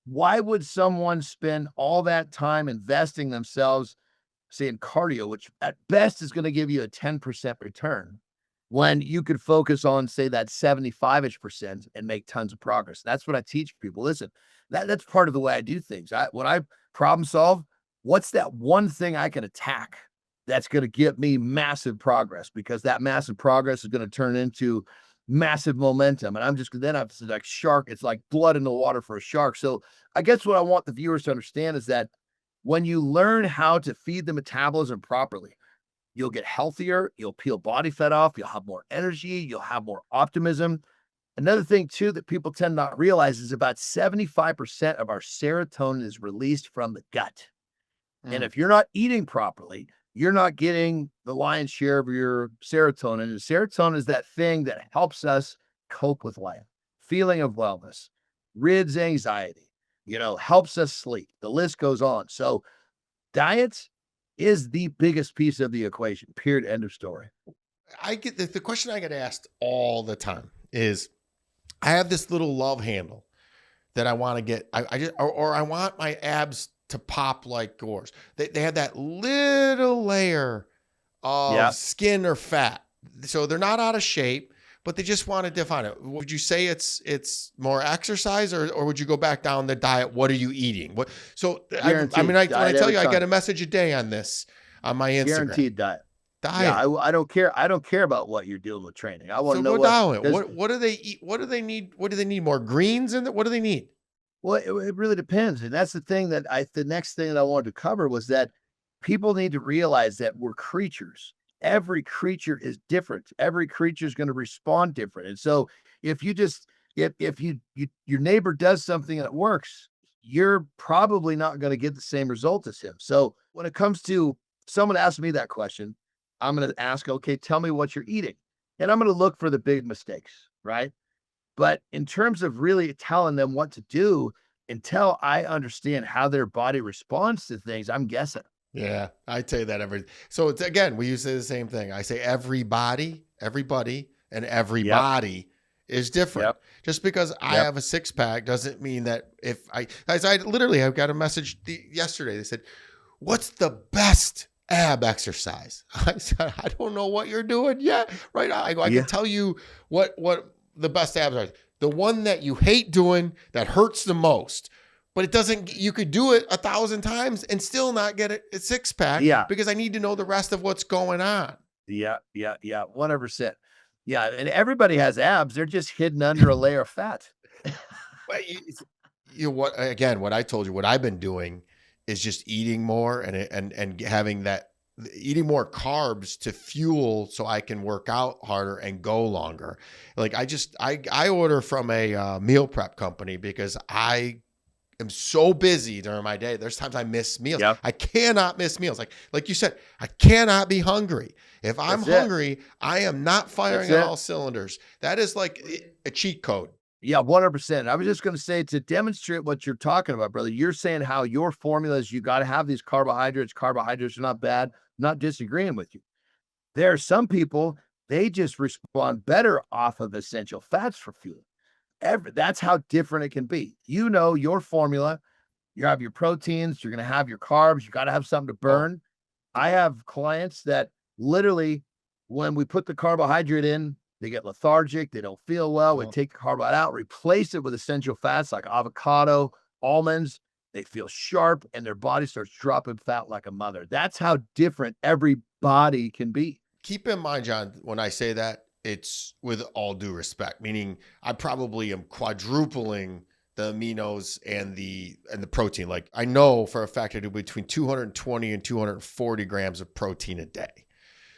why would someone spend all that time investing themselves, say, in cardio, which at best is going to give you a 10% return, when you could focus on, say, that 75-ish% and make tons of progress? That's what I teach people. Listen, that's part of the way I do things. When I problem solve, what's that one thing I can attack that's going to give me massive progress? Because that massive progress is going to turn into massive momentum. And I'm like shark. It's like blood in the water for a shark. So I guess what I want the viewers to understand is that when you learn how to feed the metabolism properly, you'll get healthier, you'll peel body fat off, you'll have more energy, you'll have more optimism. Another thing too that people tend not realize is about 75% of our serotonin is released from the gut. And if you're not eating properly, you're not getting the lion's share of your serotonin. And serotonin is that thing that helps us cope with life, feeling of wellness, rids anxiety, helps us sleep. The list goes on. So diet is the biggest piece of the equation, period, end of story. I get the question I get asked all the time is, I have this little love handle that I want to get. I want my abs to pop like Gore's. They have that little layer of skin or fat. So they're not out of shape, but they just want to define it. Would you say it's more exercise or would you go back down the diet? What are you eating? When I tell you, I get a message a day on this on my Instagram. Guaranteed diet. Yeah, I don't care. I don't care about what you're doing with training. I want to know what do they eat? What do they need? What do they need? More greens in it? What do they need? Well, it really depends. And that's the thing the next thing that I wanted to cover was that people need to realize that we're creatures. Every creature is different. Every creature is going to respond different. And so if your neighbor does something and it works, you're probably not going to get the same result as him. So when it comes to someone asked me that question, I'm going to ask, okay, tell me what you're eating. And I'm going to look for the big mistakes, right? But in terms of really telling them what to do until I understand how their body responds to things, I'm guessing. Yeah, I tell you that so it's, again, we use the same thing. I say everybody, and everybody is different. Yep. Just because I have a 6-pack doesn't mean that I literally, I got a message yesterday. They said, what's the best ab exercise? I said, I don't know what you're doing yet. Right. I can tell you what the best abs are. The one that you hate doing that hurts the most, but you could do it 1,000 times and still not get a 6-pack. Yeah. Because I need to know the rest of what's going on. Yeah. 100%. Yeah. And everybody has abs. They're just hidden under a layer of fat. What I told you, what I've been doing is just eating more and having eating more carbs to fuel so I can work out harder and go longer. Like I order from a meal prep company because I am so busy during my day. There's times I miss meals. Yep. I cannot miss meals. Like you said, I cannot be hungry. If I'm hungry, I am not firing on all cylinders. That is like a cheat code. Yeah, 100%. I was just going to say, to demonstrate what you're talking about, brother, you're saying how your formula is you got to have these carbohydrates. Carbohydrates are not bad. I'm not disagreeing with you. There are some people, they just respond better off of essential fats for fuel. That's how different it can be. You know your formula. You have your proteins, you're going to have your carbs, you got to have something to Oh, burn. I have clients that literally, when we put the carbohydrate in, they get lethargic, they don't feel well. We oh. take the carbohydrate out, replace it with essential fats like avocado, almonds. They feel sharp and their body starts dropping fat like a mother. That's how different every body can be. Keep in mind, John, when I say that, it's with all due respect, meaning I probably am quadrupling the aminos and the protein. Like, I know for a fact I do between 220 and 240 grams of protein a day.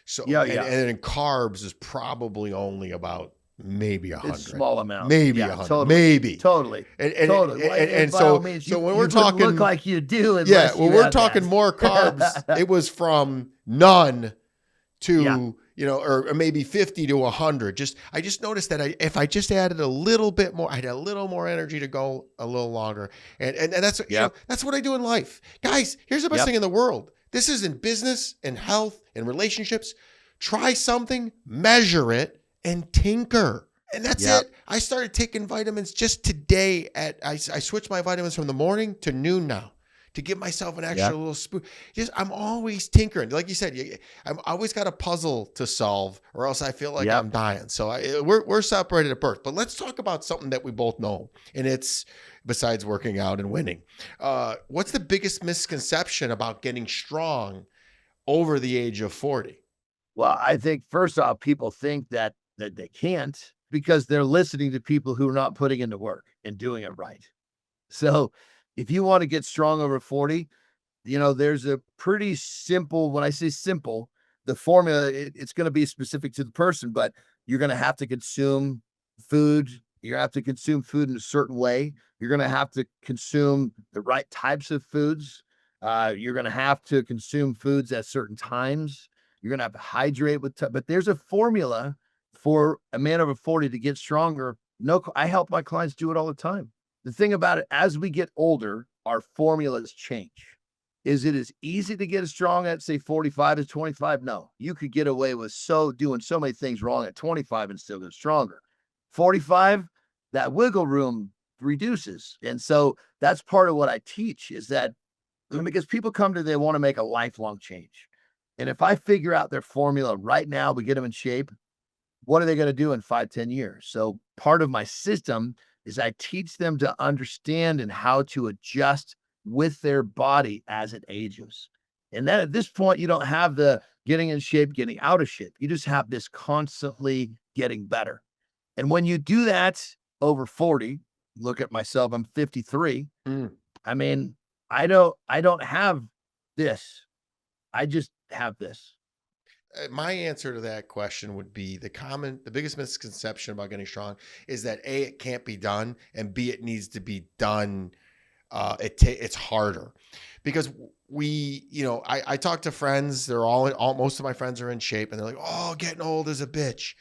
So Yeah, and, yeah. and then carbs is probably only about maybe 100. It's small amount. Maybe Yeah, 100. totally. Maybe. Totally. And Totally. Well, and by so all means, so you when we're wouldn't talking look like you do yeah, unless when you we're had talking that. more carbs, it was from none to Yeah. you know, or maybe 50 to 100. I just noticed that if I just added a little bit more, I had a little more energy to go a little longer. And that's you know, Yep. that's what I do in life. Guys, here's the best Yep. thing in the world. This is in business and health and relationships. Try something, measure it, and tinker. And that's Yep. it. I started taking vitamins just today I switched my vitamins from the morning to noon now, to give myself an extra Yep. little spoon. I'm always tinkering. Like you said, I've always got a puzzle to solve, or else I feel like Yep. I'm dying. So we're separated at birth. But let's talk about something that we both know, and it's, besides working out and winning, what's the biggest misconception about getting strong over the age of 40? Well, I think first off, people think that they can't because they're listening to people who are not putting in the work and doing it right. So if you want to get strong over 40, there's a pretty simple, when I say simple, the formula, it's going to be specific to the person, but you're going to have to consume food. You're going to have to consume food in a certain way. You're going to have to consume the right types of foods. You're going to have to consume foods at certain times. You're going to have to hydrate but there's a formula for a man over 40 to get stronger. No, I help my clients do it all the time. The thing about it, as we get older, our formulas change. Is it as easy to get as strong at, say, 45 as 25? No. You could get away with doing so many things wrong at 25 and still get stronger. 45, that wiggle room reduces. And so that's part of what I teach, is that because people they want to make a lifelong change. And if I figure out their formula right now, we get them in shape, what are they going to do in 5-10 years? So part of my system is I teach them to understand and how to adjust with their body as it ages. And then at this point, you don't have the getting in shape, getting out of shape. You just have this constantly getting better. And when you do that over 40, look at myself, I'm 53. I mean, I don't have this. I just have this. My answer to that question would be the biggest misconception about getting strong is that A, it can't be done, and B, it needs to be done. It's harder because I talk to friends. They're most of my friends are in shape, and they're like, "Oh, getting old is a bitch."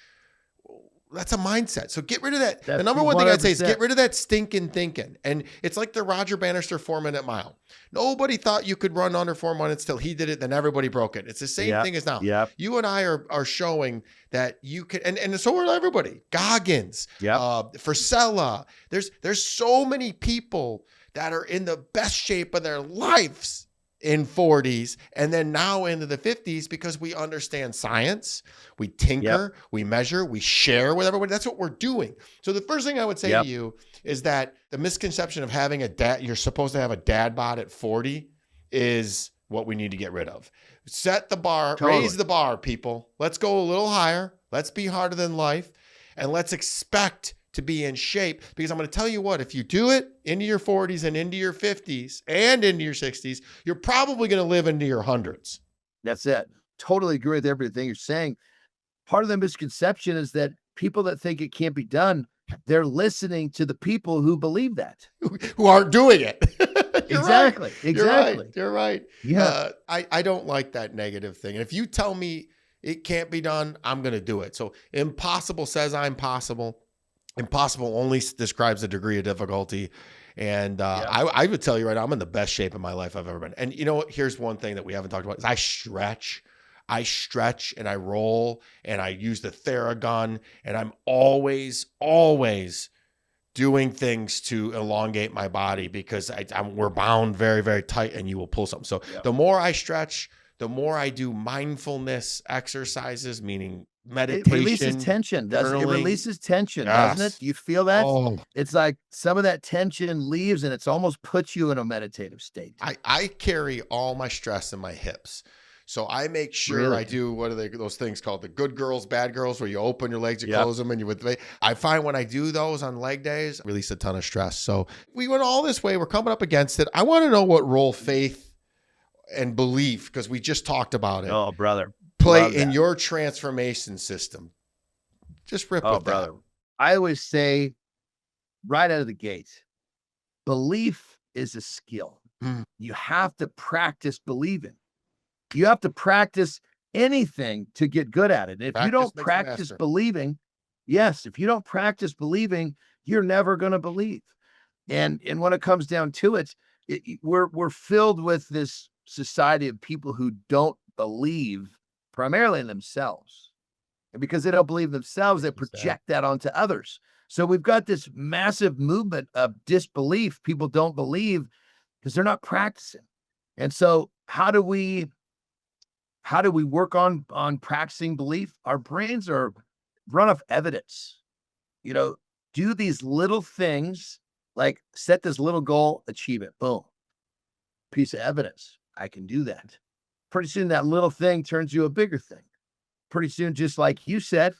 That's a mindset. So get rid of that. The number one thing I'd say is get rid of that stinking thinking. And it's like the Roger Bannister 4-minute mile. Nobody thought you could run under 4 minutes till he did it. Then everybody broke it. It's the same thing as now. Yep. You and I are showing that you can, and so are everybody. Goggins, Frisella. There's so many people that are in the best shape of their lives in 40s and then now into the 50s because we understand science, we tinker, we measure, we share with everybody. That's what we're doing. So the first thing I would say to you is that the misconception of having you're supposed to have a dad bod at 40 is what we need to get rid of. Set the bar, raise the bar, people. Let's go a little higher. Let's be harder than life, and let's expect to be in shape, because I'm going to tell you what, if you do it into your 40s and into your 50s and into your 60s, you're probably going to live into your hundreds. That's it. Totally agree with everything you're saying. Part of the misconception is that people that think it can't be done, they're listening to the people who believe that. Who aren't doing it. Exactly. Right. Exactly. You're right. Yeah. I don't like that negative thing. And if you tell me it can't be done, I'm going to do it. So impossible says I'm possible. Impossible only describes the degree of difficulty. And I would tell you right now, I'm in the best shape of my life I've ever been. And you know what? Here's one thing that we haven't talked about is I stretch and I roll and I use the Theragun, and I'm always doing things to elongate my body because we're bound very, very tight, and you will pull something. So the more I stretch, the more I do mindfulness exercises, meaning meditation. It releases tension, doesn't it? It releases tension, doesn't it? You feel that? Oh, It's like some of that tension leaves and it's almost puts you in a meditative state. I carry all my stress in my hips. So I make sure Really? I do, what are those things called? The good girls, bad girls, where you open your legs, you close them, and I find when I do those on leg days, I release a ton of stress. So we went all this way. We're coming up against it. I want to know what role faith and belief, because we just talked about it. Oh, brother. Play in your transformation system. Just rip with brother. that. I always say right out of the gate, belief is a skill. You have to practice believing. You have to practice anything to get good at it. If you don't practice believing, if you don't practice believing, you're never going to believe. And when it comes down to it, we're filled with this society of people who don't believe primarily in themselves. And because they don't believe themselves, they project that onto others. So we've got this massive movement of disbelief. People don't believe because they're not practicing. And so how do we work on practicing belief? Our brains are run off evidence. Do these little things, like set this little goal, achieve it. Boom. Piece of evidence. I can do that. Pretty soon that little thing turns you a bigger thing. Pretty soon, just like you said,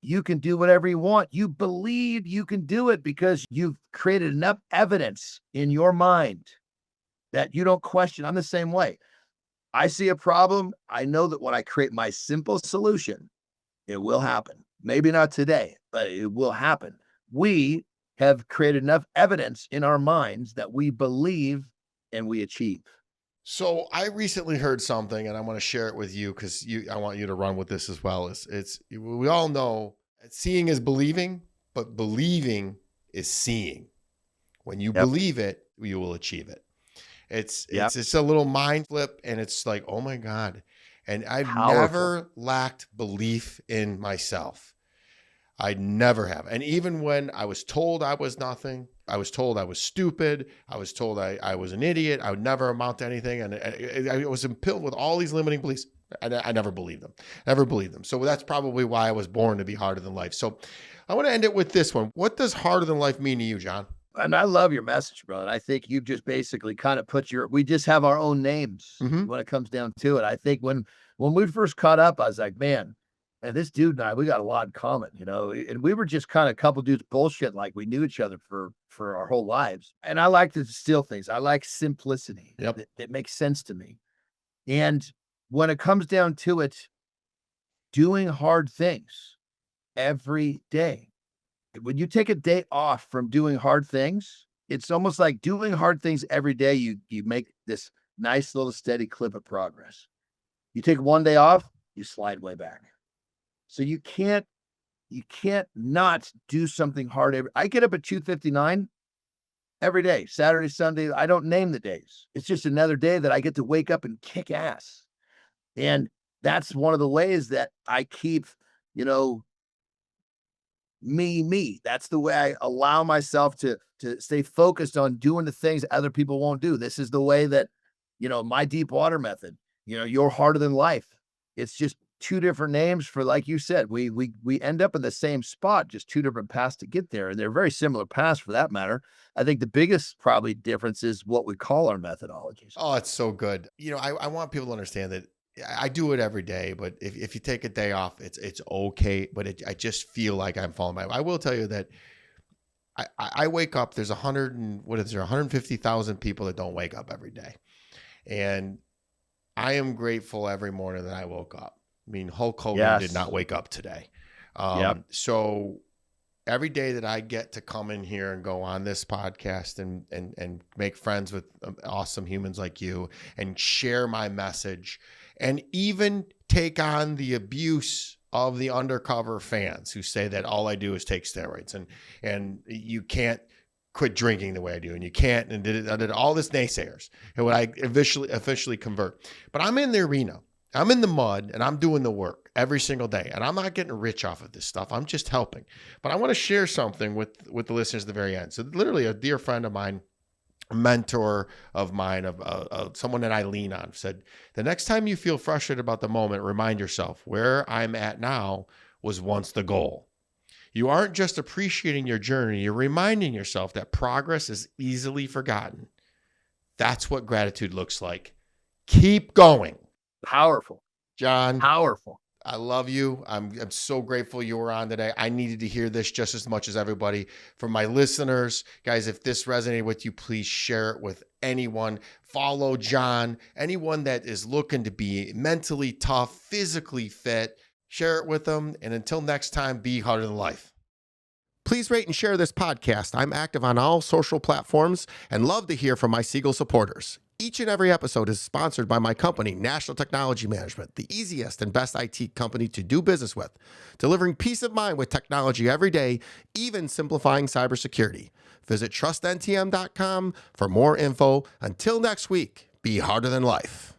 you can do whatever you want. You believe you can do it because you've created enough evidence in your mind that you don't question. I'm the same way. I see a problem. I know that when I create my simple solution, it will happen. Maybe not today, but it will happen. We have created enough evidence in our minds that we believe and we achieve. So I recently heard something, and I want to share it with you because I want you to run with this as well. We all know seeing is believing, but believing is seeing. When you believe it, you will achieve it. It's a little mind flip, and it's like, oh my God. And I've never lacked belief in myself. I never have. And even when I was told I was nothing, I was told I was stupid, I was told I was an idiot, I would never amount to anything. And I was impelled with all these limiting beliefs. I never believed them. So that's probably why I was born to be harder than life. So I want to end it with this one. What does harder than life mean to you, Jon? And I love your message, brother. I think you've just basically kind of we just have our own names when it comes down to it. I think when we first caught up, I was like, man, and this dude and I, we got a lot in common, and we were just kind of a couple dudes bullshit. Like we knew each other for our whole lives. And I like to distill things. I like simplicity. It makes sense to me. And when it comes down to it, doing hard things every day. When you take a day off from doing hard things, it's almost like doing hard things every day. You make this nice little steady clip of progress. You take one day off, you slide way back. So you can't not do something hard. I get up at 2:59 every day, Saturday, Sunday. I don't name the days. It's just another day that I get to wake up and kick ass. And that's one of the ways that I keep, me. That's the way I allow myself to stay focused on doing the things that other people won't do. This is the way that, my deep water method, you're harder than life. It's just two different names for, like you said, we end up in the same spot, just two different paths to get there. And they're very similar paths for that matter. I think the biggest probably difference is what we call our methodologies. Oh, it's so good. I want people to understand that I do it every day, but if you take a day off, it's okay. But I just feel like I'm falling behind. I will tell you that I wake up. There's 150,000 people that don't wake up every day, and I am grateful every morning that I woke up. I mean, Hulk Hogan did not wake up today. So every day that I get to come in here and go on this podcast and make friends with awesome humans like you and share my message and even take on the abuse of the undercover fans who say that all I do is take steroids and you can't quit drinking the way I do, and you can't, and I did all this naysayers, and when I officially convert. But I'm in the arena, I'm in the mud, and I'm doing the work every single day, and I'm not getting rich off of this stuff. I'm just helping. But I want to share something with the listeners at the very end. So literally a dear friend of mine, a mentor of mine, of someone that I lean on, said, the next time you feel frustrated about the moment, remind yourself where I'm at now was once the goal. You aren't just appreciating your journey, you're reminding yourself that progress is easily forgotten. That's what gratitude looks like. Keep going. Powerful. Jon, Powerful. I love you. I'm so grateful you were on today. I needed to hear this just as much as everybody. For my listeners, guys, if this resonated with you, please share it with anyone. Follow Jon. Anyone that is looking to be mentally tough, physically fit, share it with them. And until next time, be harder than life. Please rate and share this podcast. I'm active on all social platforms and love to hear from my Siegel supporters. Each and every episode is sponsored by my company, National Technology Management, the easiest and best IT company to do business with, delivering peace of mind with technology every day, even simplifying cybersecurity. Visit trustntm.com for more info. Until next week, be harder than life.